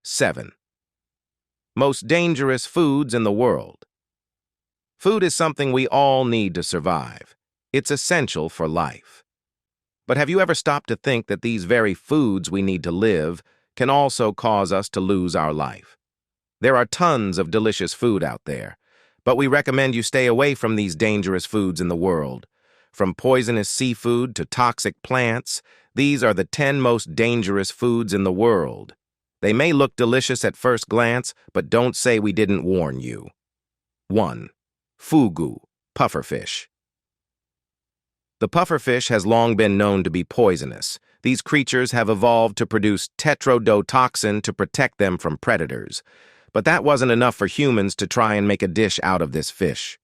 7. Most dangerous foods in the world. Food is something we all need to survive. It's essential for life. But have you ever stopped to think that these very foods we need to live can also cause us to lose our life? There are tons of delicious food out there, but we recommend you stay away from these dangerous foods in the world. From poisonous seafood to toxic plants, these are the 10 most dangerous foods in the world. They may look delicious at first glance, but don't say we didn't warn you. 1. Fugu, pufferfish. The pufferfish has long been known to be poisonous. These creatures have evolved to produce tetrodotoxin to protect them from predators. But that wasn't enough for humans to try and make a dish out of this fish.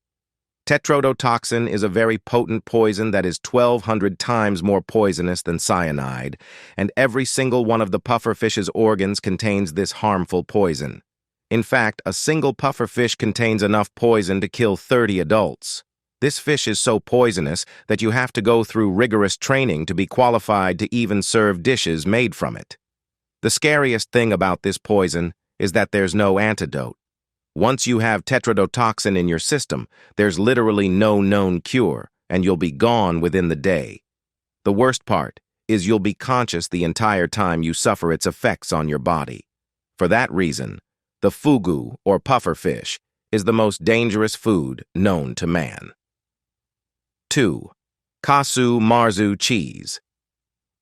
Tetrodotoxin is a very potent poison that is 1,200 times more poisonous than cyanide, and every single one of the pufferfish's organs contains this harmful poison. In fact, a single pufferfish contains enough poison to kill 30 adults. This fish is so poisonous that you have to go through rigorous training to be qualified to even serve dishes made from it. The scariest thing about this poison is that there's no antidote. Once you have tetrodotoxin in your system, there's literally no known cure, and you'll be gone within the day. The worst part is you'll be conscious the entire time you suffer its effects on your body. For that reason, the fugu, or pufferfish, is the most dangerous food known to man. 2. Kasu Marzu cheese.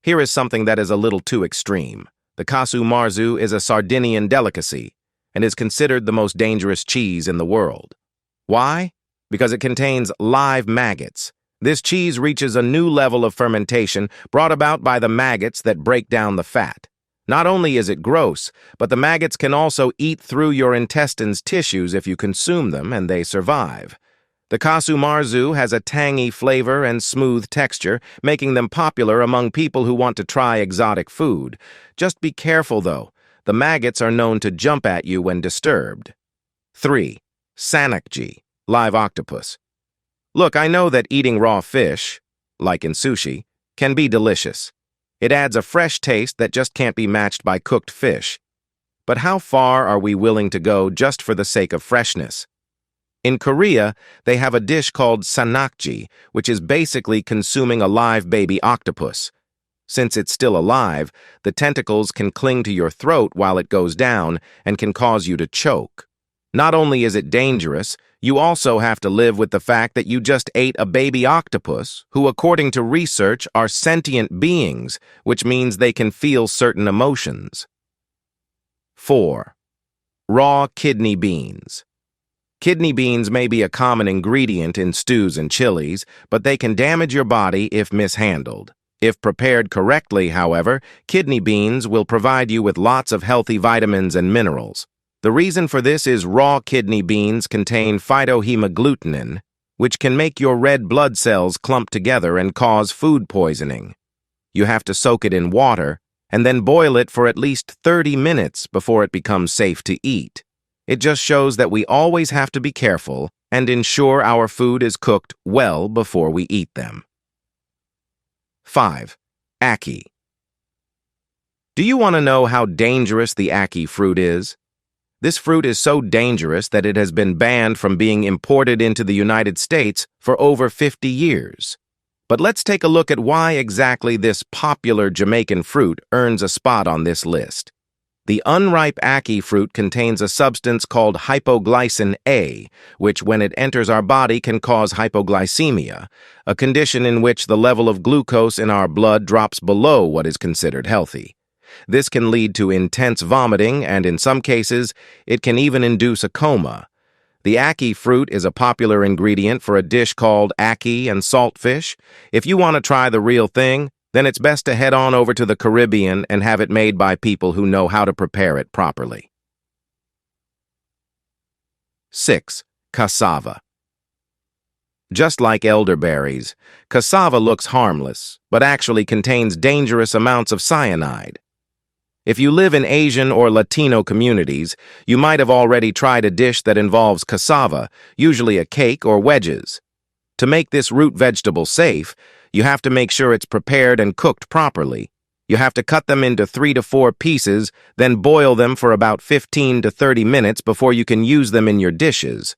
Here is something that is a little too extreme. The Casu Marzu is a Sardinian delicacy and is considered the most dangerous cheese in the world. Why? Because it contains live maggots. This cheese reaches a new level of fermentation brought about by the maggots that break down the fat. Not only is it gross, but the maggots can also eat through your intestines' tissues if you consume them and they survive. The Casu Marzu has a tangy flavor and smooth texture, making them popular among people who want to try exotic food. Just be careful, though. The maggots are known to jump at you when disturbed. 3. Sannakji, live octopus. Look, I know that eating raw fish, like in sushi, can be delicious. It adds a fresh taste that just can't be matched by cooked fish. But how far are we willing to go just for the sake of freshness? In Korea, they have a dish called Sannakji, which is basically consuming a live baby octopus. Since it's still alive, the tentacles can cling to your throat while it goes down and can cause you to choke. Not only is it dangerous, you also have to live with the fact that you just ate a baby octopus, who according to research are sentient beings, which means they can feel certain emotions. 4. Raw kidney beans. Kidney beans may be a common ingredient in stews and chilies, but they can damage your body if mishandled. If prepared correctly, however, kidney beans will provide you with lots of healthy vitamins and minerals. The reason for this is raw kidney beans contain phytohemagglutinin, which can make your red blood cells clump together and cause food poisoning. You have to soak it in water and then boil it for at least 30 minutes before it becomes safe to eat. It just shows that we always have to be careful and ensure our food is cooked well before we eat them. 5. Akee. Do you want to know how dangerous the Akee fruit is? This fruit is so dangerous that it has been banned from being imported into the United States for over 50 years. But let's take a look at why exactly this popular Jamaican fruit earns a spot on this list. The unripe Akee fruit contains a substance called hypoglycin A, which when it enters our body can cause hypoglycemia, a condition in which the level of glucose in our blood drops below what is considered healthy. This can lead to intense vomiting, and in some cases, it can even induce a coma. The Akee fruit is a popular ingredient for a dish called Akee and saltfish. If you want to try the real thing, then it's best to head on over to the Caribbean and have it made by people who know how to prepare it properly. 6. Cassava. Just like elderberries, cassava looks harmless, but actually contains dangerous amounts of cyanide. If you live in Asian or Latino communities, you might have already tried a dish that involves cassava, usually a cake or wedges. To make this root vegetable safe, you have to make sure it's prepared and cooked properly. You have to cut them into 3 to 4 pieces, then boil them for about 15 to 30 minutes before you can use them in your dishes.